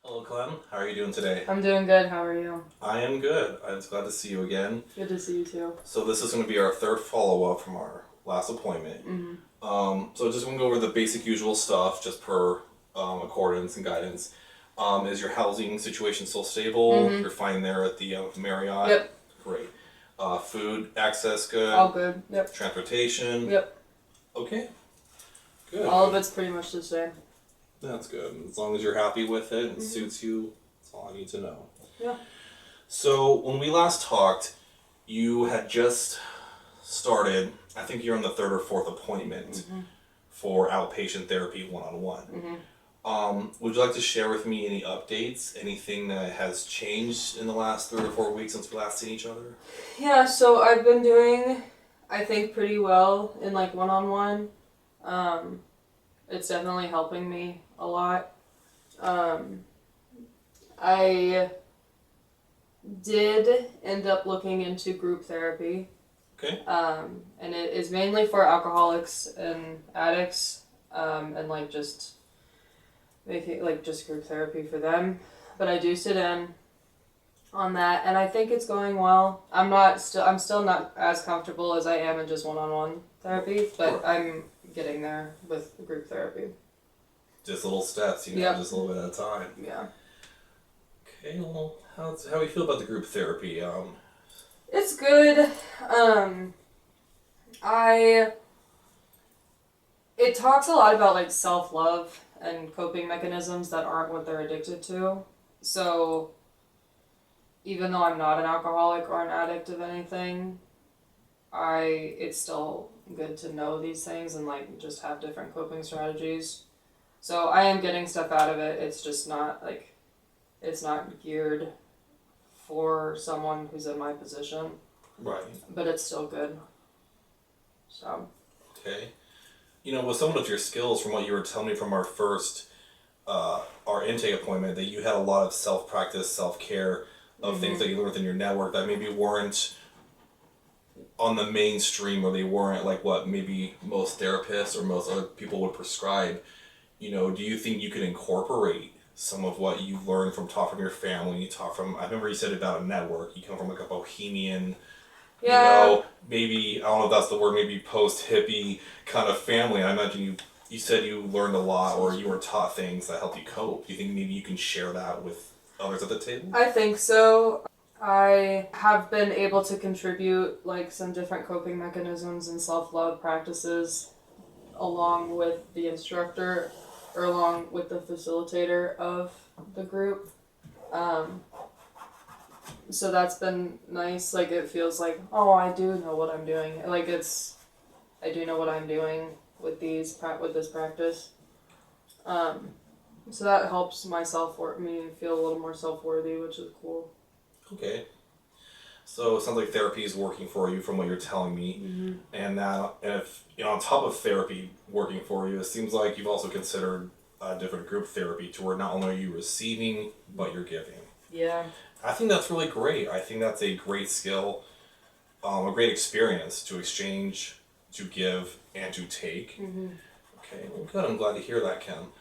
Hello, Clem. How are you doing today? I'm doing good. How are you? I am good. I'm glad to see you again. Good to see you too. So this is going to be our third follow-up from our last appointment. So just going to go over the basic usual stuff, just per accordance and guidance. Is your housing situation still stable? You're fine there at the Marriott? Yep. Great. Food access good? All good. Yep. Transportation? Yep. Okay. Good. All of it's pretty much the same. That's good. As long as you're happy with it and suits you, that's all I need to know. Yeah. So when we last talked, you had just started, I think you're on the third or fourth appointment for outpatient therapy one-on-one. Would you like to share with me any updates, anything that has changed in the last 3 or 4 weeks since we last seen each other? Yeah, so I've been doing, I think, pretty well in like one-on-one. It's definitely helping me a lot. I did end up looking into group therapy. Okay. And it is mainly for alcoholics and addicts, and like just making like just group therapy for them. But I do sit in on that, and I think it's going well. I'm still not as comfortable as I am in just one-on-one therapy, but Sure. I'm getting there with group therapy. Just little steps, Yep. just a little bit at a time. Yeah. Okay, well, how do you feel about the group therapy? It's good. It talks a lot about like self-love and coping mechanisms that aren't what they're addicted to. So even though I'm not an alcoholic or an addict of anything, it's still good to know these things and like just have different coping strategies. So I am getting stuff out of it. It's just not like it's not geared for someone who's in my position. Right. But it's still good. So. Okay. With some of your skills, from what you were telling me from our first, our intake appointment, that you had a lot of self-practice, self-care of things that you learned within your network that maybe weren't on the mainstream, or they weren't like what maybe most therapists or most other people would prescribe. Do you think you could incorporate some of what you've learned from your family? I remember you said about a network. You come from like a bohemian, Yeah. maybe, I don't know if that's the word, maybe post-hippie kind of family. I imagine you said you learned a lot, or you were taught things that helped you cope. Do you think maybe you can share that with others at the table? I think so. I have been able to contribute like some different coping mechanisms and self-love practices along with the instructor or along with the facilitator of the group. So that's been nice. Like it feels like, oh, I do know what I'm doing. Like I do know what I'm doing with this practice. So that helps me feel a little more self-worthy, which is cool. Okay. So it sounds like therapy is working for you from what you're telling me. And now, if on top of therapy working for you, it seems like you've also considered different group therapy to where not only are you receiving, but you're giving. Yeah. I think that's really great. I think that's a great skill, a great experience to exchange, to give, and to take. Okay, well, good. I'm glad to hear that, Kim.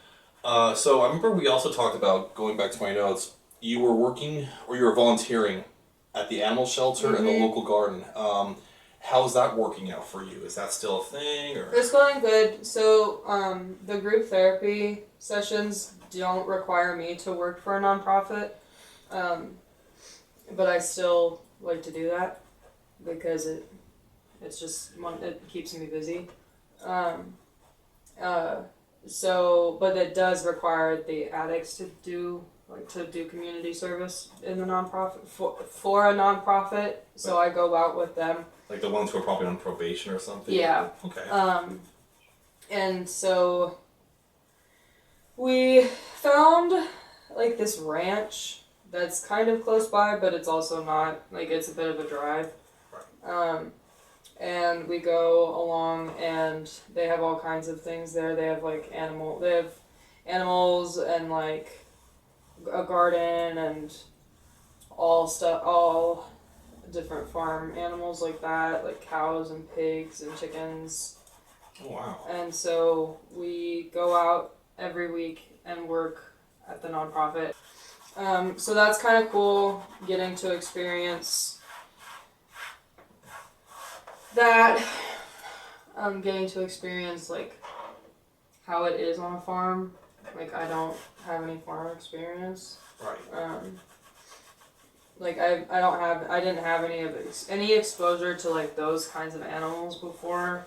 So I remember we also talked about, going back to my notes, you were working or you were volunteering at the animal shelter and the local garden. How's that working out for you? Is that still a thing? Or? It's going good. So the group therapy sessions don't require me to work for a nonprofit. But I still like to do that because it keeps me busy. But it does require the addicts to do community service in the nonprofit for a nonprofit. So I go out with them. Like the ones who are probably on probation or something? Yeah. Okay. And so we found like this ranch that's kind of close by, but it's also not. Like it's a bit of a drive. Right. And we go along, and they have all kinds of things there. They have animals and like a garden and all different farm animals like that, like cows and pigs and chickens. Oh, wow. And so we go out every week and work at the nonprofit. So that's kind of cool, getting to experience that. Getting to experience like how it is on a farm. Like I don't have any farm experience. Right. Like I didn't have any exposure to like those kinds of animals before.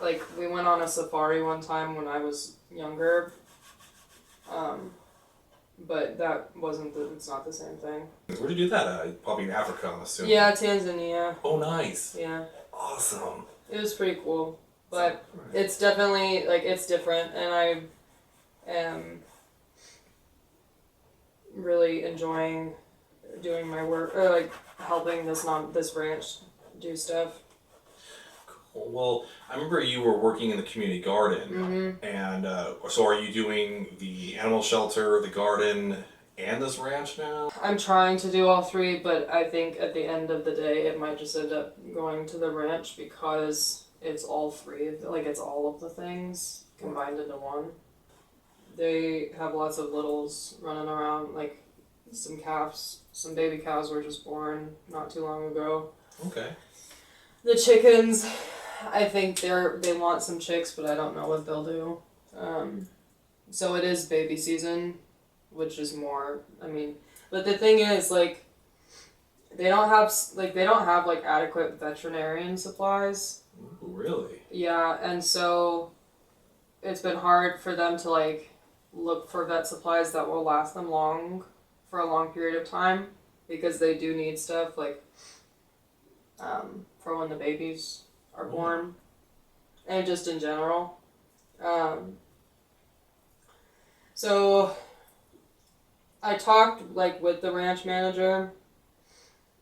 Like we went on a safari one time when I was younger. But it's not the same thing. Where'd you do that at? Probably in Africa, I'm assuming. Yeah, Tanzania. Oh, nice. Yeah. Awesome. It was pretty cool. But it's definitely, like, it's different, and I am really enjoying doing my work, or, like, helping this ranch do stuff. Cool. Well, I remember you were working in the community garden, Mm-hmm. and so are you doing the animal shelter, the garden, and this ranch now? I'm trying to do all three, but I think at the end of the day, it might just end up going to the ranch because it's all three, like it's all of the things combined into one. They have lots of littles running around, like some baby cows were just born not too long ago. Okay. The chickens, I think they want some chicks, but I don't know what they'll do. So it is baby season, which is more, but the thing is, like, they don't have like adequate veterinarian supplies. Ooh, really? Yeah, and so it's been hard for them to like look for vet supplies that will last them for a long period of time, because they do need stuff like for when the babies are born, and just in general. So I talked like with the ranch manager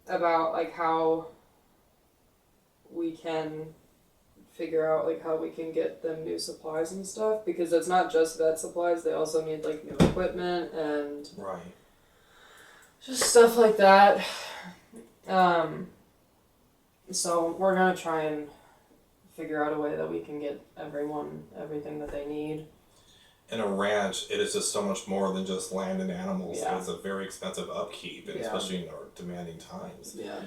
about like how we can figure out like how we can get them new supplies and stuff, because it's not just vet supplies, they also need like new equipment and right, just stuff like that. So we're gonna try and figure out a way that we can get everyone everything that they need. In a ranch, it is just so much more than just land and animals. Yeah. It's a very expensive upkeep, and especially in our demanding times. Yeah.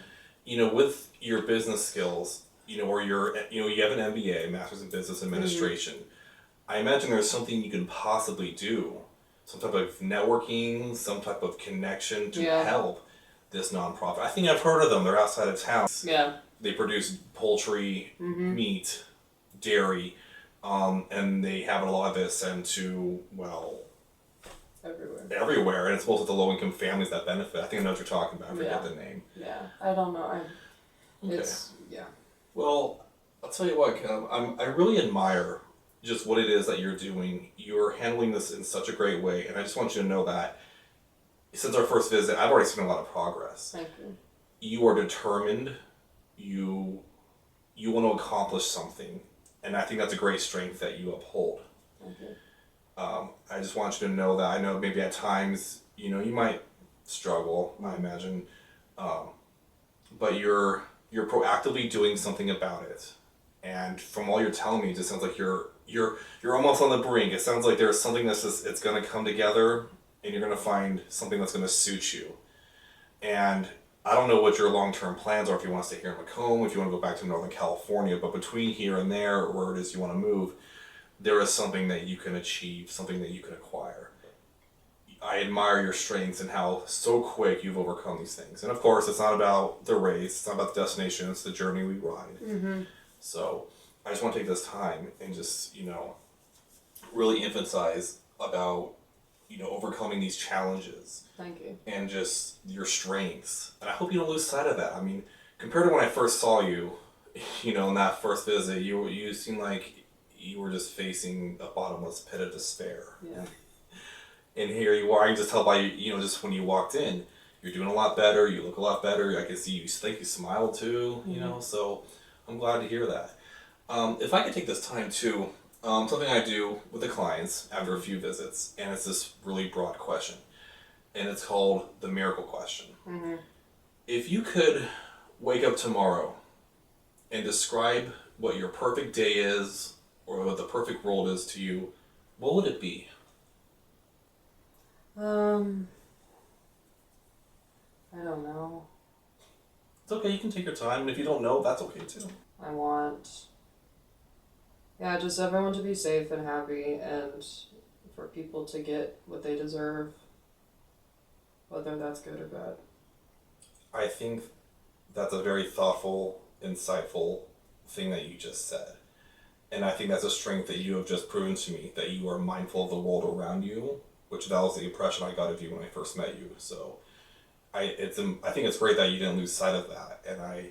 With your business skills, or you have an MBA, Master's in Business Administration. Mm-hmm. I imagine there's something you can possibly do, some type of networking, some type of connection to help this nonprofit. I think I've heard of them. They're outside of town. Yeah. They produce poultry, meat, dairy, and they have a lot of it sent to, everywhere, and it's mostly the low-income families that benefit. I think I know what you're talking about. I forget the name. Yeah, I don't know. Well, I'll tell you what, Kim, I really admire just what it is that you're doing. You're handling this in such a great way, and I just want you to know that since our first visit, I've already seen a lot of progress. Thank you. You are determined. You want to accomplish something, and I think that's a great strength that you uphold. Thank you. I just want you to know that I know maybe at times, you might struggle, I imagine, but you're proactively doing something about it. And from all you're telling me, it just sounds like you're almost on the brink. It sounds like there's something it's going to come together, and you're going to find something that's going to suit you. And I don't know what your long-term plans are, if you want to stay here in Macomb, if you want to go back to Northern California, but between here and there, where it is you want to move, there is something that you can achieve, something that you can acquire. I admire your strengths and how so quick you've overcome these things. And of course, it's not about the race, it's not about the destination, it's the journey we ride. Mm-hmm. So I just want to take this time and just, really emphasize about, overcoming these challenges. Thank you. And just your strengths. And I hope you don't lose sight of that. I mean, compared to when I first saw you, in that first visit, you seemed like you were just facing a bottomless pit of despair. Yeah. And here you are. I can just tell by just when you walked in, you're doing a lot better. You look a lot better. I can see you. Think you smiled too. Mm-hmm. So I'm glad to hear that. If I could take this time too, something I do with the clients after a few visits, and it's this really broad question, and it's called the miracle question. Mm-hmm. If you could wake up tomorrow and describe what your perfect day is, or what the perfect world is to you, what would it be? I don't know. It's okay, you can take your time, and if you don't know, that's okay too. I want, yeah, just everyone to be safe and happy, and for people to get what they deserve, whether that's good or bad. I think that's a very thoughtful, insightful thing that you just said. And I think that's a strength that you have just proven to me, that you are mindful of the world around you, which that was the impression I got of you when I first met you. So I think it's great that you didn't lose sight of that. And I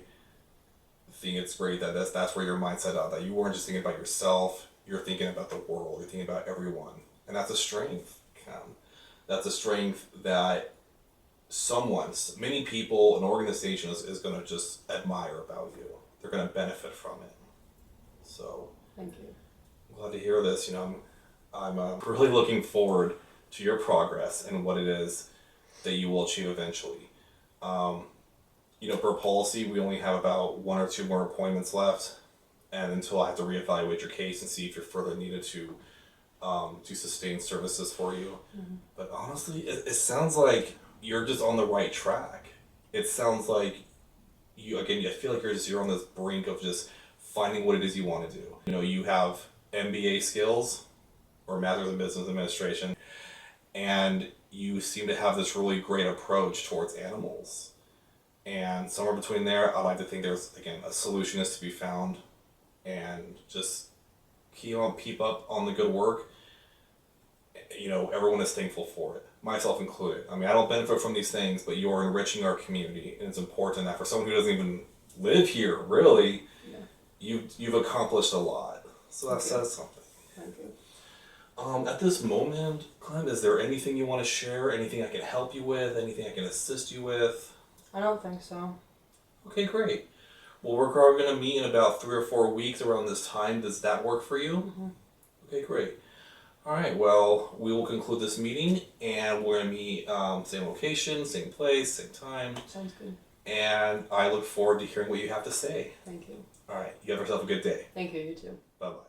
think it's great that that's where your mindset out, that you weren't just thinking about yourself, you're thinking about the world, you're thinking about everyone. And that's a strength, Cam. That's a strength that many people, an organization is going to just admire about you. They're going to benefit from it. So, thank you. I'm glad to hear this. I'm really looking forward to your progress and what it is that you will achieve eventually. Per policy, we only have about 1 or 2 more appointments left, and until I have to reevaluate your case and see if you're further needed to sustain services for you. Mm-hmm. But honestly, it sounds like you're just on the right track. It sounds like I feel like you're on this brink of just finding what it is you want to do. You have MBA skills or Master's in Business Administration, and you seem to have this really great approach towards animals. And somewhere between there, I like to think there's, again, a solution is to be found, and just keep up on the good work. Everyone is thankful for it, myself included. I mean, I don't benefit from these things, but you are enriching our community, and it's important that for someone who doesn't even live here, really, you've accomplished a lot. So that says something. Thank you. At this moment, Clem, is there anything you want to share? Anything I can help you with? Anything I can assist you with? I don't think so. Okay, great. Well, we're probably going to meet in about 3 or 4 weeks around this time. Does that work for you? Mm-hmm. Okay, great. All right, well, we will conclude this meeting, and we're going to meet same location, same place, same time. Sounds good. And I look forward to hearing what you have to say. Thank you. All right, you have yourself a good day. Thank you, you too. Bye-bye.